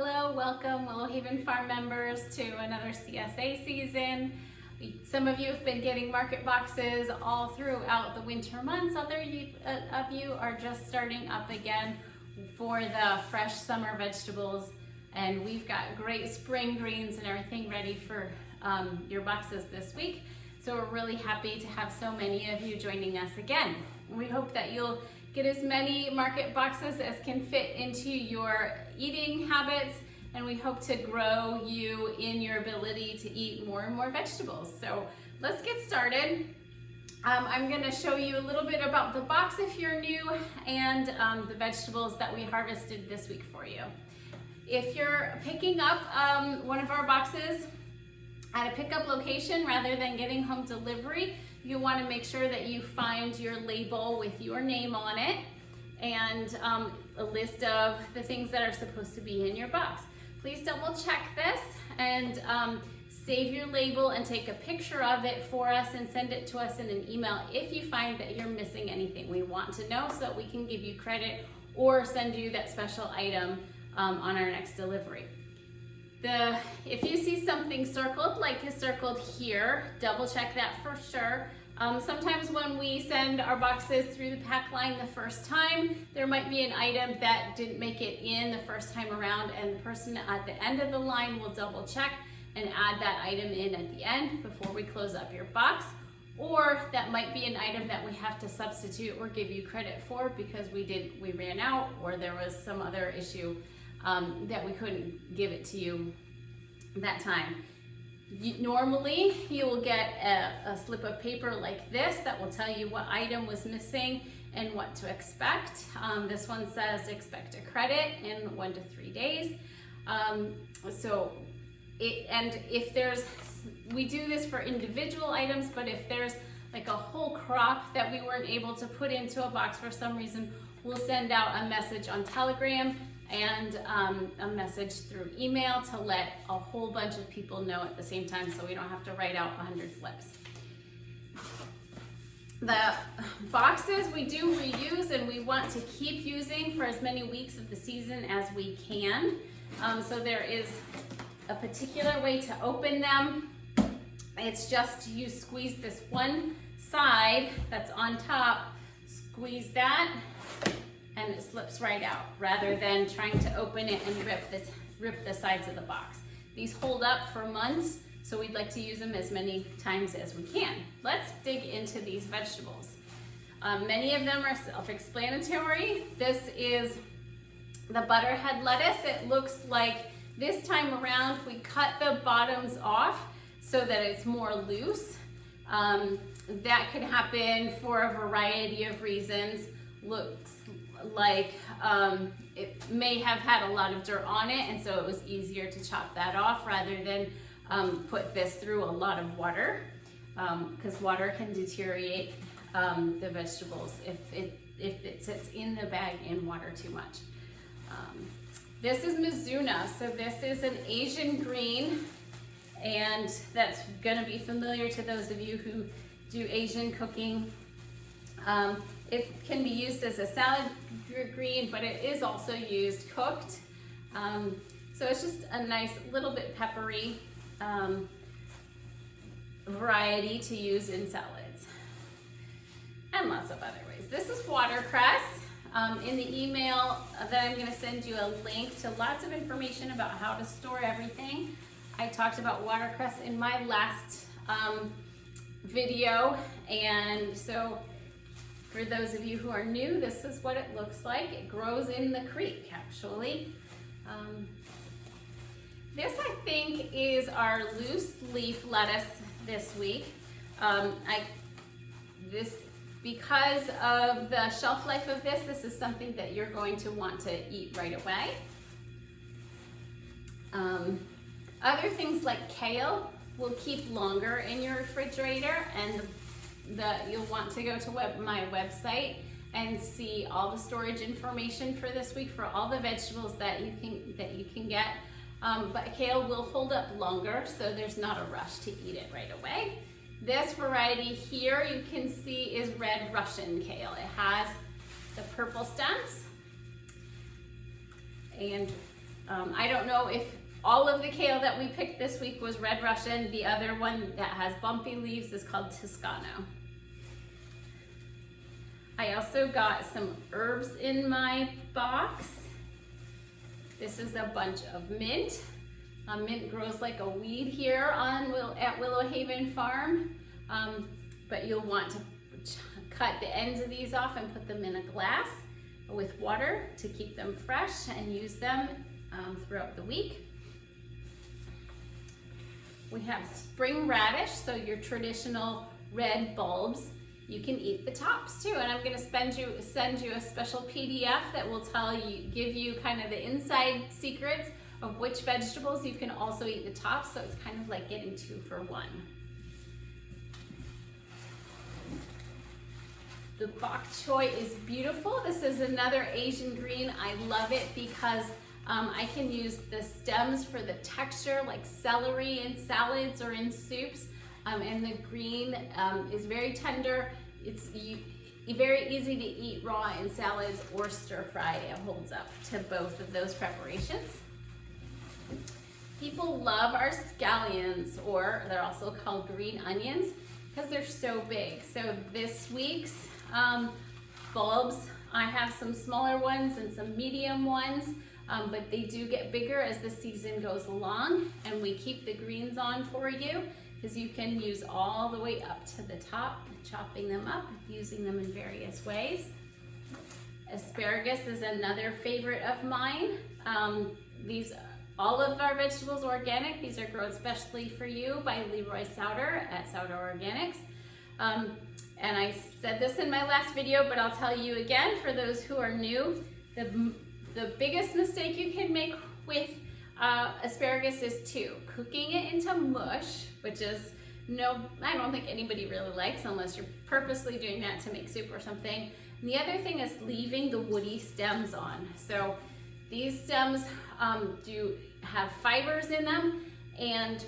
Hello, welcome Willow Haven Farm members to another CSA season. Some of you have been getting market boxes all throughout the winter months. Other of you are just starting up again for the fresh summer vegetables. And we've got great spring greens and everything ready for your boxes this week. So we're really happy to have so many of you joining us again. We hope that you'll get as many market boxes as can fit into your eating habits, and we hope to grow you in your ability to eat more and more vegetables. So let's get started. I'm going to show you a little bit about the box if you're new, and the vegetables that we harvested this week for you. If you're picking up one of our boxes at a pickup location rather than getting home delivery, you want to make sure that you find your label with your name on it and a list of the things that are supposed to be in your box. Please double check this and save your label and take a picture of it for us and send it to us in an email if you find that you're missing anything. We want to know so that we can give you credit or send you that special item on our next delivery. If you see something circled, like is circled here, double check that for sure. Sometimes when we send our boxes through the pack line the first time, there might be an item that didn't make it in the first time around, and the person at the end of the line will double check and add that item in at the end before we close up your box. Or that might be an item that we have to substitute or give you credit for because we ran out, or there was some other issue that we couldn't give it to you that time. Normally you will get a slip of paper like this that will tell you what item was missing and what to expect. This one says expect a credit in 1 to 3 days. We do this for individual items, but if there's like a whole crop that we weren't able to put into a box for some reason, we'll send out a message on Telegram and a message through email to let a whole bunch of people know at the same time so we don't have to write out 100 slips. The boxes we do reuse and we want to keep using for as many weeks of the season as we can. So there is a particular way to open them. It's just you squeeze this one side that's on top, squeeze that, and it slips right out rather than trying to open it and rip the sides of the box. These hold up for months, so we'd like to use them as many times as we can. Let's dig into these vegetables. Many of them are self-explanatory. This is the butterhead lettuce. It looks like this time around we cut the bottoms off so that it's more loose. That could happen for a variety of reasons. Looks like it may have had a lot of dirt on it, and so it was easier to chop that off rather than put this through a lot of water, because water can deteriorate the vegetables if it sits in the bag in water too much. This is Mizuna, so this is an Asian green, and that's going to be familiar to those of you who do Asian cooking. It can be used as a salad green, but it is also used cooked. So it's just a nice little bit peppery variety to use in salads. And lots of other ways. This is watercress. In the email that I'm going to send you a link to lots of information about how to store everything. I talked about watercress in my last video, and so for those of you who are new, this is what it looks like. It grows in the creek, actually. This, I think, is our loose leaf lettuce this week. Because of the shelf life of this is something that you're going to want to eat right away. Other things like kale will keep longer in your refrigerator, and you'll want to go to my website and see all the storage information for this week for all the vegetables that you can get. But kale will hold up longer, so there's not a rush to eat it right away. This variety here you can see is red Russian kale. It has the purple stems and I don't know if all of the kale that we picked this week was Red Russian. The other one that has bumpy leaves is called Toscano. I also got some herbs in my box. This is a bunch of mint. Mint grows like a weed here at Willow Haven Farm, but you'll want to cut the ends of these off and put them in a glass with water to keep them fresh and use them throughout the week. We have spring radish, so your traditional red bulbs. You can eat the tops too, and I'm going to send you a special PDF that will give you kind of the inside secrets of which vegetables you can also eat the tops, so it's kind of like getting 2 for 1. The bok choy is beautiful. This is another Asian green. I love it because I can use the stems for the texture, like celery in salads or in soups, and the green is very tender. It's very easy to eat raw in salads or stir fry. It holds up to both of those preparations. People love our scallions, or they're also called green onions, because they're so big. So this week's bulbs, I have some smaller ones and some medium ones, but they do get bigger as the season goes along, and we keep the greens on for you because you can use all the way up to the top, chopping them up, using them in various ways. Asparagus is another favorite of mine. All of our vegetables organic. These are grown specially for you by Leroy Souter at Souter Organics. And I said this in my last video, but I'll tell you again for those who are new, the biggest mistake you can make with asparagus is cooking it into mush, which is I don't think anybody really likes unless you're purposely doing that to make soup or something. And the other thing is leaving the woody stems on. So these stems do have fibers in them, and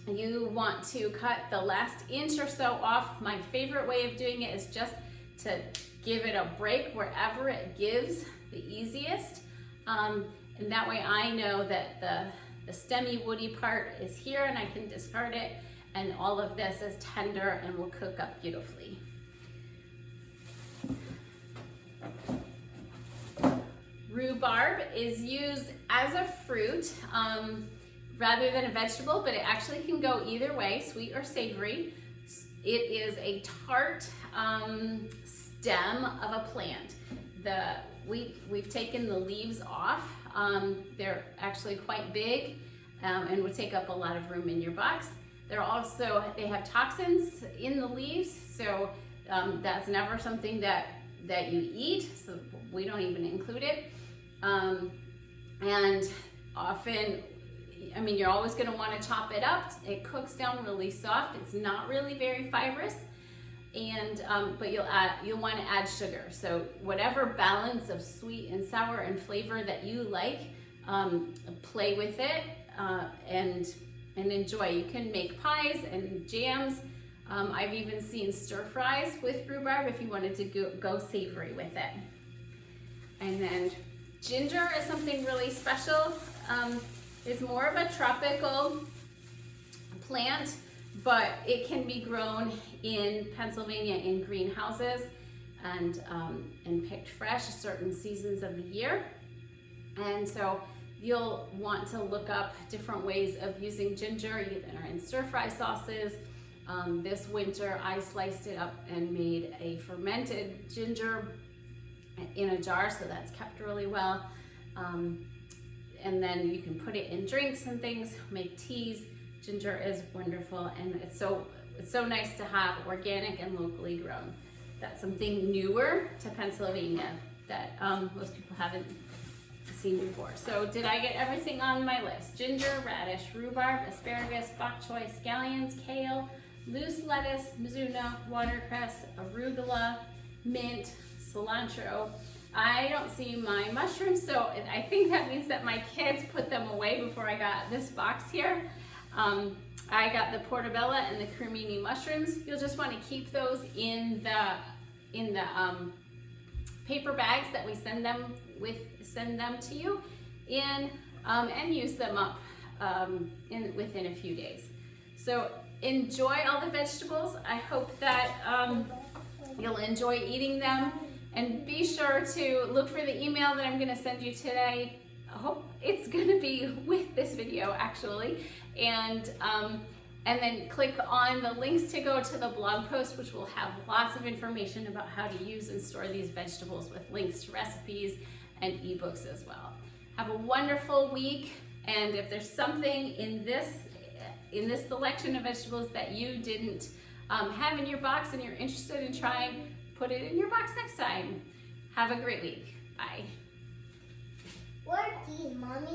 you want to cut the last inch or so off. My favorite way of doing it is just to give it a break wherever it gives the easiest. And that way I know that the stemmy woody part is here and I can discard it, and all of this is tender and will cook up beautifully. Rhubarb is used as a fruit rather than a vegetable, but it actually can go either way, sweet or savory. It is a tart stem of a plant. We've taken the leaves off. They're actually quite big and would take up a lot of room in your box. They have toxins in the leaves, so that's never something that you eat, so we don't even include it. And often, you're always going to want to chop it up. It cooks down really soft. It's not really very fibrous, and but you'll want to add sugar. So whatever balance of sweet and sour and flavor that you like, play with it and enjoy. You can make pies and jams. I've even seen stir fries with rhubarb if you wanted to go savory with it. And then ginger is something really special. It's more of a tropical plant, but it can be grown in Pennsylvania in greenhouses and picked fresh certain seasons of the year. And so you'll want to look up different ways of using ginger, either in stir fry sauces. This winter I sliced it up and made a fermented ginger in a jar, so that's kept really well. And then you can put it in drinks and things, make teas. Ginger is wonderful, and it's so nice to have organic and locally grown. That's something newer to Pennsylvania that most people haven't seen before. So did I get everything on my list? Ginger, radish, rhubarb, asparagus, bok choy, scallions, kale, loose lettuce, mizuna, watercress, arugula, mint, cilantro. I don't see my mushrooms, so I think that means that my kids put them away before I got this box here. I got the portobello and the cremini mushrooms. You'll just want to keep those in the paper bags that we send them to you in. and use them up within a few days. So enjoy all the vegetables. I hope that you'll enjoy eating them, and be sure to look for the email that I'm going to send you today. I hope it's going to be with this video actually, and then click on the links to go to the blog post, which will have lots of information about how to use and store these vegetables, with links to recipes and ebooks as well. Have a wonderful week, and if there's something in this selection of vegetables that you didn't have in your box and you're interested in trying, put it in your box next time. Have a great week. Bye. What are these, Mommy?